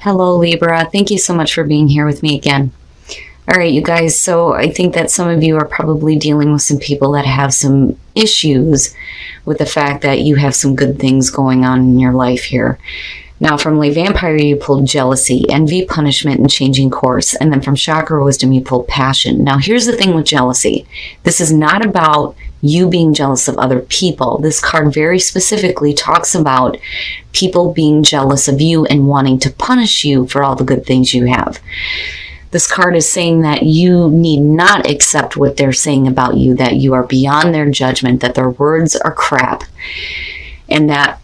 Hello, Libra. Thank you so much for being here with me again. All right, you guys, so I think that some of you are probably dealing with some people that have some issues with the fact that you have some good things going on in your life here. Now, from Lay Vampire, you pulled jealousy, envy, punishment, and changing course. And then from Chakra Wisdom, you pulled passion. Now, here's the thing with jealousy. This is not about you being jealous of other people. This card very specifically talks about people being jealous of you and wanting to punish you for all the good things you have. This card is saying that you need not accept what they're saying about you, that you are beyond their judgment, that their words are crap, and that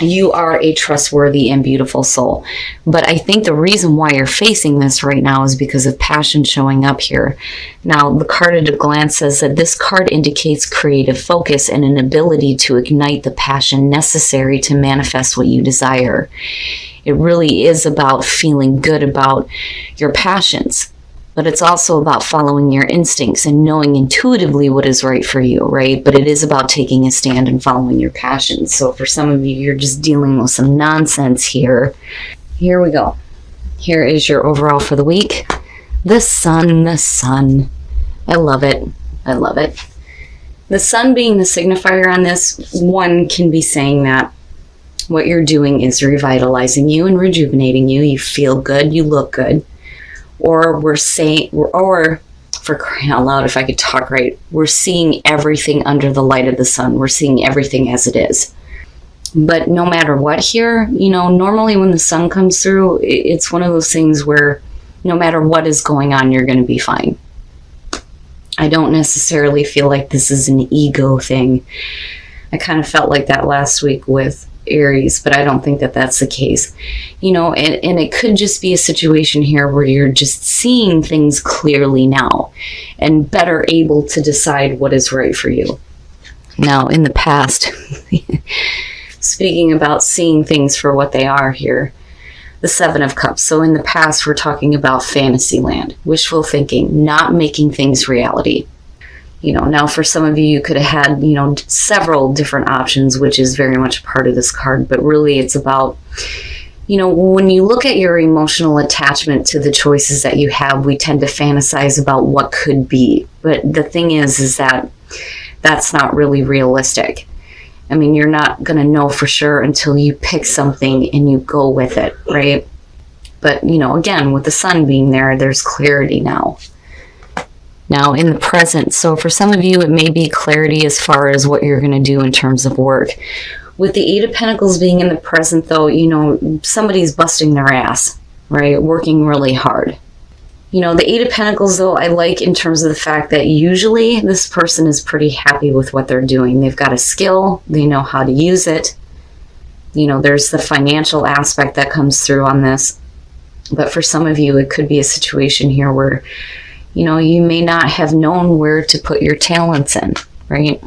you are a trustworthy and beautiful soul. But I think the reason why you're facing this right now is because of passion showing up here. Now, the card at a glance says that this card indicates creative focus and an ability to ignite the passion necessary to manifest what you desire. It really is about feeling good about your passions, but it's also about following your instincts and knowing intuitively what is right for you, right? But it is about taking a stand and following your passions. So for some of you, you're just dealing with some nonsense here. Here we go. Here is your overall for the week. The sun, the sun. I love it. I love it. The sun being the signifier on this, one can be saying that what you're doing is revitalizing you and rejuvenating you. You feel good, you look good. Or we're saying, or for crying out loud, if I could talk right, we're seeing everything under the light of the sun. We're seeing everything as it is. But no matter what here, you know, normally when the sun comes through, it's one of those things where no matter what is going on, you're going to be fine. I don't necessarily feel like this is an ego thing. I kind of felt like that last week with Aries, but I don't think that that's the case. You know, and it could just be a situation here where you're just seeing things clearly now and better able to decide what is right for you. Now, in the past, speaking about seeing things for what they are here, the Seven of Cups. So in the past, we're talking about fantasy land, wishful thinking, not making things reality. You know, now for some of you, you could have had, you know, several different options, which is very much part of this card. But really, it's about, you know, when you look at your emotional attachment to the choices that you have, we tend to fantasize about what could be. But the thing is that that's not really realistic. I mean, you're not going to know for sure until you pick something and you go with it, right? But, you know, again, with the sun being there, there's clarity now. Now in the present, so for some of you, it may be clarity as far as what you're going to do in terms of work. With the Eight of Pentacles being in the present, though, you know, somebody's busting their ass, right? Working really hard. You know, the Eight of Pentacles, though, I like in terms of the fact that usually this person is pretty happy with what they're doing. They've got a skill. They know how to use it. You know, there's the financial aspect that comes through on this. But for some of you, it could be a situation here where, you know, you may not have known where to put your talents in, right?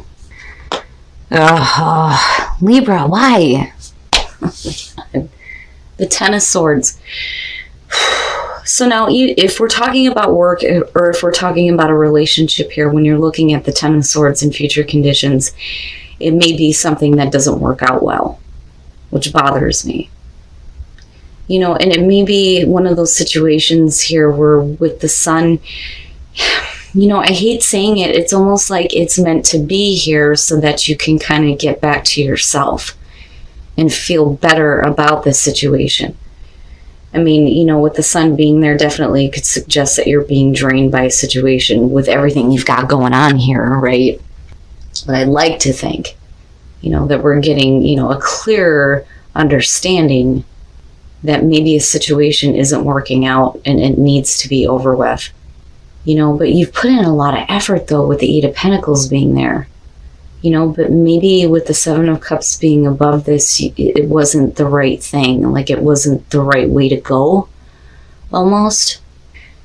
Libra, why? The Ten of Swords. So now, if we're talking about work or if we're talking about a relationship here, when you're looking at the Ten of Swords in future conditions, it may be something that doesn't work out well, which bothers me. You know, and it may be one of those situations here where with the sun, you know, I hate saying it, it's almost like it's meant to be here so that you can kind of get back to yourself and feel better about this situation. I mean, you know, with the sun being there, definitely could suggest that you're being drained by a situation with everything you've got going on here, right? But I'd like to think, you know, that we're getting, you know, a clearer understanding that maybe a situation isn't working out and it needs to be over with. You know, but you've put in a lot of effort, though, with the Eight of Pentacles being there. You know, but maybe with the Seven of Cups being above this, it wasn't the right thing. Like, it wasn't the right way to go, almost.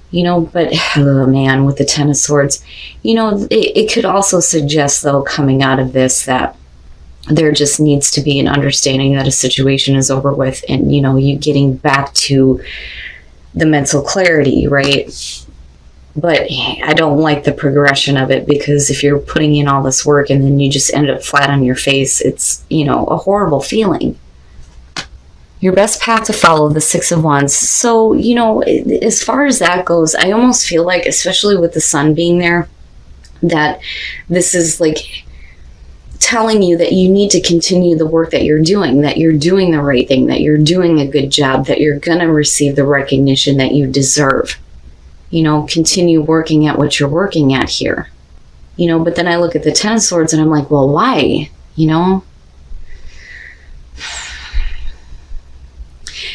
You know, but, oh man, with the Ten of Swords, you know, it could also suggest, though, coming out of this, that there just needs to be an understanding that a situation is over with and, you know, you getting back to the mental clarity, right? But I don't like the progression of it, because if you're putting in all this work and then you just end up flat on your face, it's, you know, a horrible feeling. Your best path to follow, the Six of Wands. So, you know, as far as that goes, I almost feel like, especially with the sun being there, that this is like telling you that you need to continue the work that you're doing the right thing, that you're doing a good job, that you're going to receive the recognition that you deserve. You know, continue working at what you're working at here. You know, but then I look at the Ten of Swords and I'm like, well, why? You know?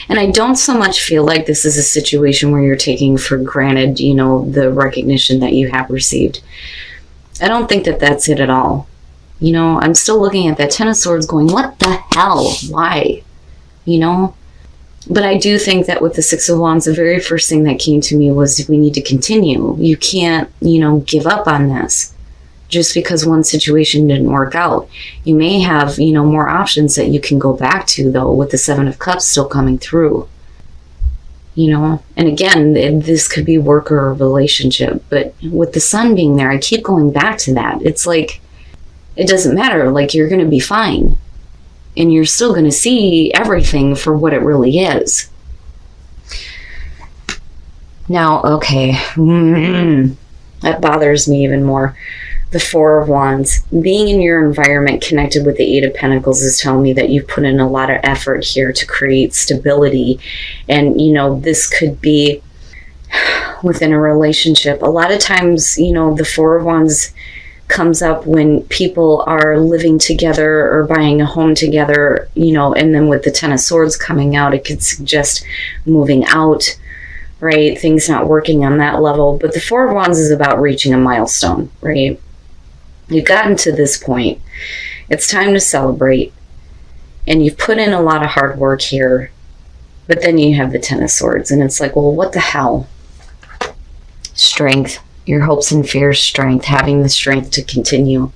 And I don't so much feel like this is a situation where you're taking for granted, you know, the recognition that you have received. I don't think that that's it at all. You know, I'm still looking at that Ten of Swords going, what the hell? Why? You know? But I do think that with the Six of Wands, the very first thing that came to me was we need to continue. You can't, you know, give up on this just because one situation didn't work out. You may have, you know, more options that you can go back to, though, with the Seven of Cups still coming through. You know, and again, this could be work or a relationship, but with the sun being there, I keep going back to that. It's like, it doesn't matter, like you're going to be fine. And you're still going to see everything for what it really is. Now, okay, that bothers me even more. The Four of Wands. Being in your environment connected with the Eight of Pentacles is telling me that you've put in a lot of effort here to create stability. And, you know, this could be within a relationship. A lot of times, you know, the Four of Wands comes up when people are living together or buying a home together, you know, and then with the Ten of Swords coming out, it could suggest moving out, right? Things not working on that level. But the Four of Wands is about reaching a milestone, right? You've gotten to this point. It's time to celebrate. And you've put in a lot of hard work here. But then you have the Ten of Swords. And it's like, well, what the hell? Strength. Your hopes and fears, strength. Having the strength to continue.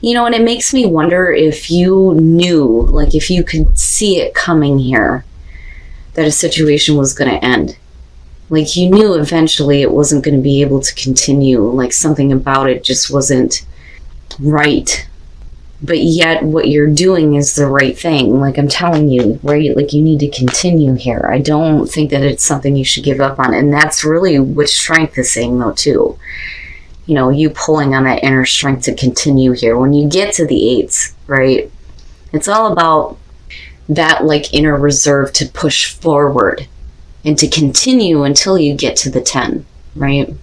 You know, and it makes me wonder if you knew, like if you could see it coming here, that a situation was going to end. Like you knew eventually it wasn't going to be able to continue. Like something about it just wasn't right. But yet what you're doing is the right thing. Like I'm telling you, right? Like you need to continue here. I don't think that it's something you should give up on. And that's really what strength is saying though too. You know, you pulling on that inner strength to continue here. When you get to the eights, right? It's all about that like inner reserve to push forward and to continue until you get to the 10, right?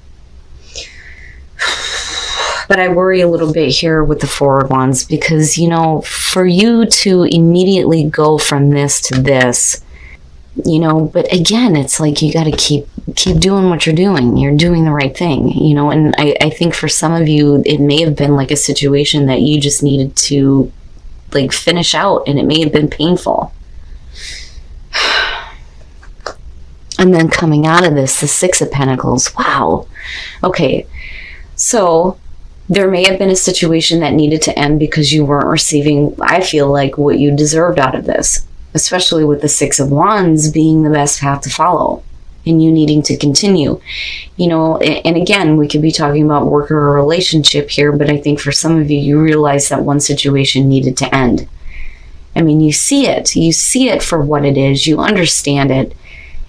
But I worry a little bit here with the Four of Wands because, you know, for you to immediately go from this to this, you know, but again, it's like you got to keep doing what you're doing. You're doing the right thing, you know, and I think for some of you, it may have been like a situation that you just needed to like finish out and it may have been painful. And then coming out of this, the Six of Pentacles. Wow. Okay. So there may have been a situation that needed to end because you weren't receiving, I feel like, what you deserved out of this, especially with the Six of Wands being the best path to follow and you needing to continue. You know, and again, we could be talking about work or a relationship here, but I think for some of you, you realize that one situation needed to end. I mean, you see it for what it is, you understand it.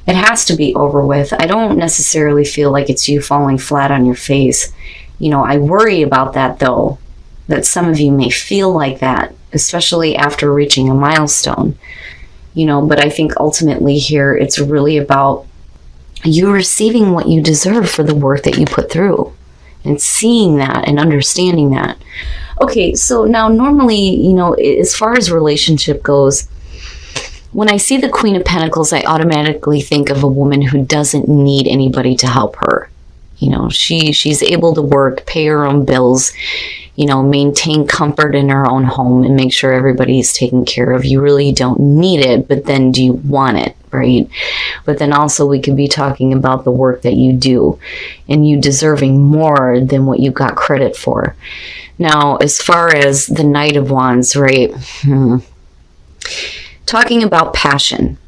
It has to be over with. I don't necessarily feel like it's you falling flat on your face. You know, I worry about that though, that some of you may feel like that, especially after reaching a milestone. You know, but I think ultimately here, it's really about you receiving what you deserve for the work that you put through and seeing that and understanding that. Okay, so now normally, you know, as far as relationship goes, when I see the Queen of Pentacles, I automatically think of a woman who doesn't need anybody to help her. You know, she's able to work, pay her own bills, you know, maintain comfort in her own home and make sure everybody's taken care of. You really don't need it, but then do you want it, right? But then also we could be talking about the work that you do and you deserving more than what you got credit for. Now, as far as the Knight of Wands, right? Talking about passion.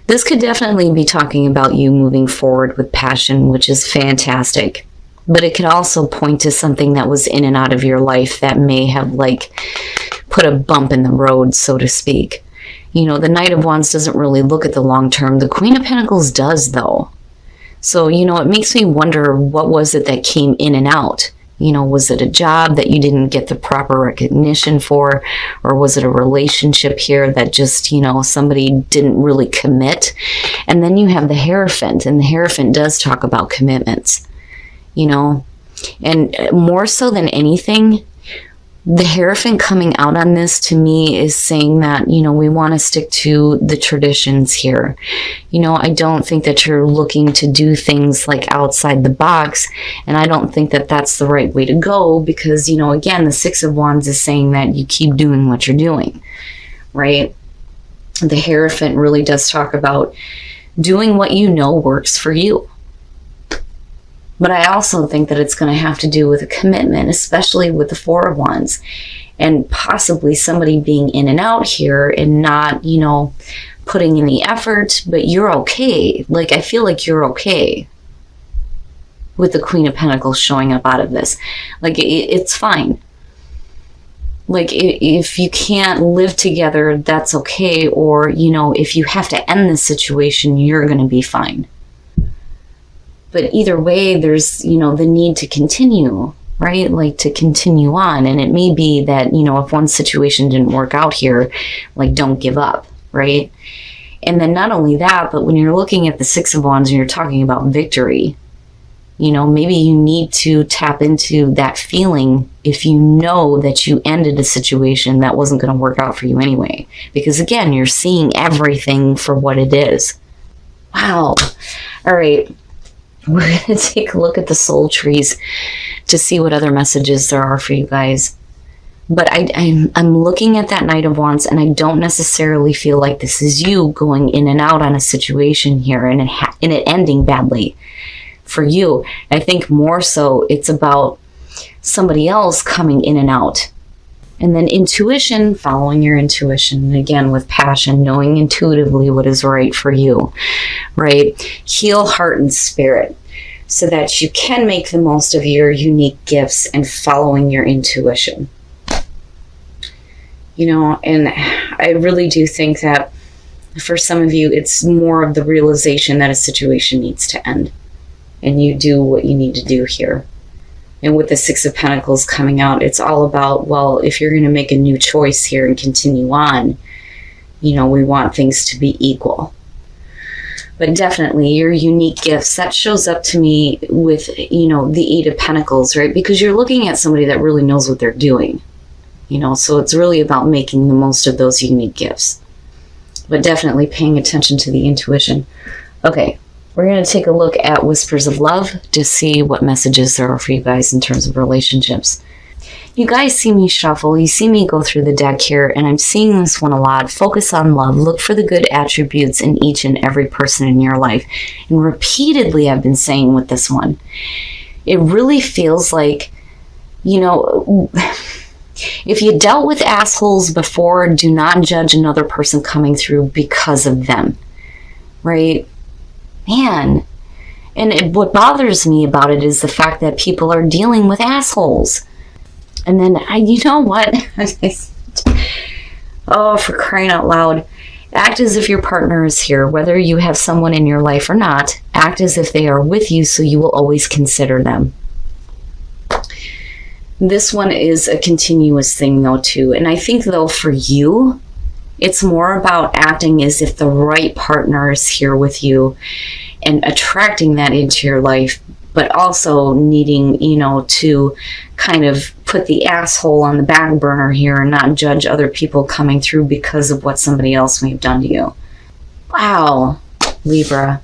This could definitely be talking about you moving forward with passion, which is fantastic. But it could also point to something that was in and out of your life that may have like put a bump in the road, so to speak. You know, the Knight of Wands doesn't really look at the long term. The Queen of Pentacles does, though. So, you know, it makes me wonder, what was it that came in and out? You know, was it a job that you didn't get the proper recognition for? Or was it a relationship here that just, you know, somebody didn't really commit? And then you have the Hierophant, and the Hierophant does talk about commitments, you know. And more so than anything, the Hierophant coming out on this to me is saying that, you know, we want to stick to the traditions here. You know, I don't think that you're looking to do things like outside the box, and I don't think that that's the right way to go, because, you know, again, the Six of Wands is saying that you keep doing what you're doing, right? The Hierophant really does talk about doing what you know works for you. But I also think that it's going to have to do with a commitment, especially with the Four of Wands, and possibly somebody being in and out here and not, you know, putting in the effort, but you're okay. Like, I feel like you're okay with the Queen of Pentacles showing up out of this. Like, it's fine. Like, if you can't live together, that's okay. Or, you know, if you have to end this situation, you're going to be fine. But either way, there's, you know, the need to continue, right? Like, to continue on. And it may be that, you know, if one situation didn't work out here, like, don't give up, right? And then not only that, but when you're looking at the Six of Wands and you're talking about victory, you know, maybe you need to tap into that feeling if you know that you ended a situation that wasn't going to work out for you anyway. Because again, you're seeing everything for what it is. Wow. All right. We're going to take a look at the soul trees to see what other messages there are for you guys. But I'm looking at that Knight of Wands, and I don't necessarily feel like this is you going in and out on a situation here and it ending badly for you. I think more so it's about somebody else coming in and out. And then intuition, following your intuition. And again, with passion, knowing intuitively what is right for you, right? Heal heart and spirit so that you can make the most of your unique gifts and following your intuition. You know, and I really do think that for some of you, it's more of the realization that a situation needs to end. And you do what you need to do here. And with the Six of Pentacles coming out, it's all about, well, if you're going to make a new choice here and continue on, you know, we want things to be equal. But definitely your unique gifts, that shows up to me with, you know, the Eight of Pentacles, right? Because you're looking at somebody that really knows what they're doing, you know, so it's really about making the most of those unique gifts. But definitely paying attention to the intuition. Okay. We're going to take a look at Whispers of Love to see what messages there are for you guys in terms of relationships. You guys see me shuffle, you see me go through the deck here, and I'm seeing this one a lot. Focus on love. Look for the good attributes in each and every person in your life. And repeatedly I've been saying with this one, it really feels like, you know, if you dealt with assholes before, do not judge another person coming through because of them, right? Man, and what bothers me about it is the fact that people are dealing with assholes. And then, you know what? Oh, for crying out loud. Act as if your partner is here, whether you have someone in your life or not. Act as if they are with you, so you will always consider them. This one is a continuous thing, though, too. And I think, though, for you, it's more about acting as if the right partner is here with you and attracting that into your life, but also needing, you know, to kind of put the asshole on the back burner here and not judge other people coming through because of what somebody else may have done to you. Wow, Libra.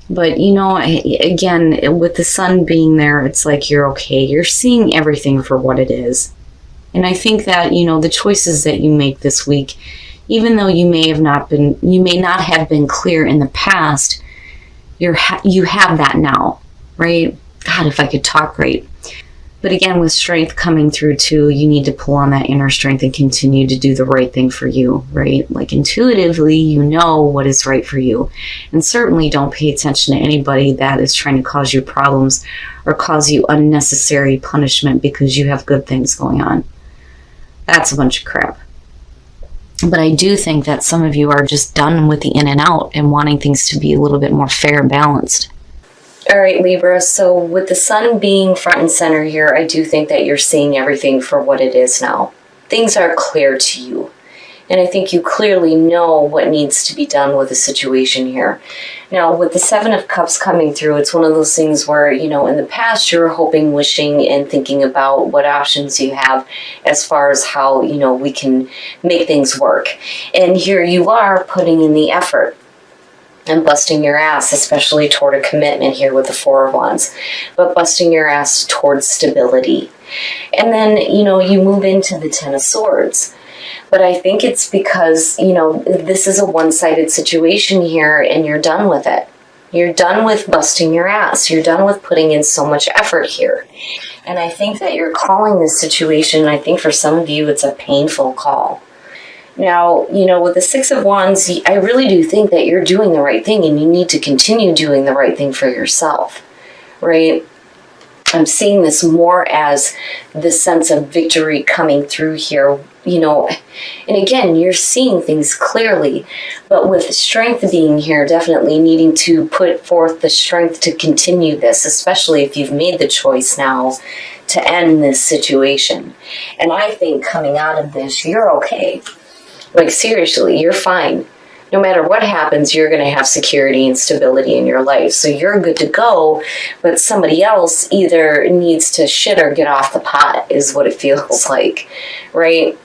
But, you know, again, with the sun being there, it's like you're okay. You're seeing everything for what it is. And I think that, you know, the choices that you make this week, even though you may not have been clear in the past, you have that now, right? God, if I could talk right. But again, with strength coming through too, you need to pull on that inner strength and continue to do the right thing for you, right? Like intuitively, you know what is right for you. And certainly don't pay attention to anybody that is trying to cause you problems or cause you unnecessary punishment because you have good things going on. That's a bunch of crap. But I do think that some of you are just done with the in and out and wanting things to be a little bit more fair and balanced. All right, Libra, so with the sun being front and center here, I do think that you're seeing everything for what it is now. Things are clear to you. And I think you clearly know what needs to be done with the situation here. Now, with the Seven of Cups coming through, it's one of those things where, you know, in the past, you're hoping, wishing, and thinking about what options you have as far as how, you know, we can make things work. And here you are putting in the effort and busting your ass, especially toward a commitment here with the Four of Wands, but busting your ass towards stability. And then, you know, you move into the Ten of Swords. But I think it's because, you know, this is a one-sided situation here and you're done with it. You're done with busting your ass. You're done with putting in so much effort here. And I think that you're calling this situation, I think for some of you, it's a painful call. Now, you know, with the Six of Wands, I really do think that you're doing the right thing and you need to continue doing the right thing for yourself, right? I'm seeing this more as the sense of victory coming through here, you know, and again, you're seeing things clearly, but with strength being here, definitely needing to put forth the strength to continue this, especially if you've made the choice now to end this situation. And I think coming out of this, you're okay. Like, seriously, you're fine. No matter what happens, you're going to have security and stability in your life. So you're good to go, but somebody else either needs to shit or get off the pot is what it feels like, right?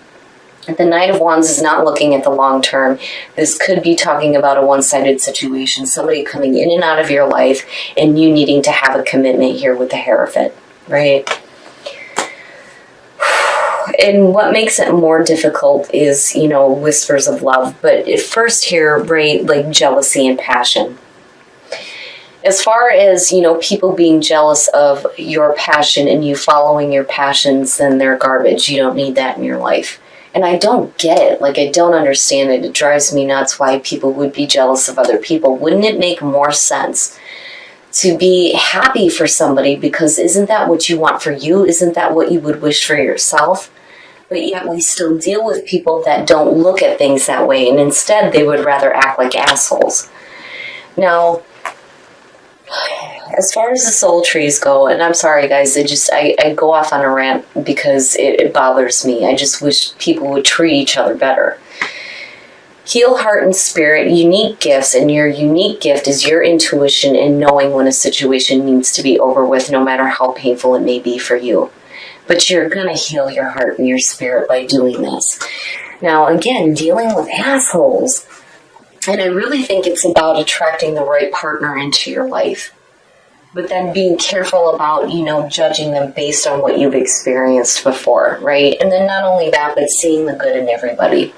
The Knight of Wands is not looking at the long term. This could be talking about a one-sided situation, somebody coming in and out of your life and you needing to have a commitment here with the Hierophant, right? And what makes it more difficult is, you know, whispers of love. But at first here, right, like jealousy and passion. As far as, you know, people being jealous of your passion and you following your passions, then they're garbage. You don't need that in your life. And I don't get it. Like, I don't understand it. It drives me nuts why people would be jealous of other people. Wouldn't it make more sense to be happy for somebody? Because isn't that what you want for you? Isn't that what you would wish for yourself? But yet we still deal with people that don't look at things that way, and instead they would rather act like assholes. Now, as far as the soul trees go, and I'm sorry guys, I go off on a rant because it bothers me. I just wish people would treat each other better. Heal, heart, and spirit, unique gifts, and your unique gift is your intuition and knowing when a situation needs to be over with, no matter how painful it may be for you. But you're going to heal your heart and your spirit by doing this. Now, again, dealing with assholes. And I really think it's about attracting the right partner into your life. But then being careful about, you know, judging them based on what you've experienced before, right? And then not only that, but seeing the good in everybody.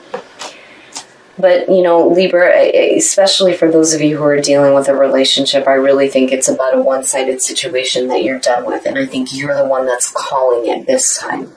But, you know, Libra, especially for those of you who are dealing with a relationship, I really think it's about a one-sided situation that you're done with. And I think you're the one that's calling it this time.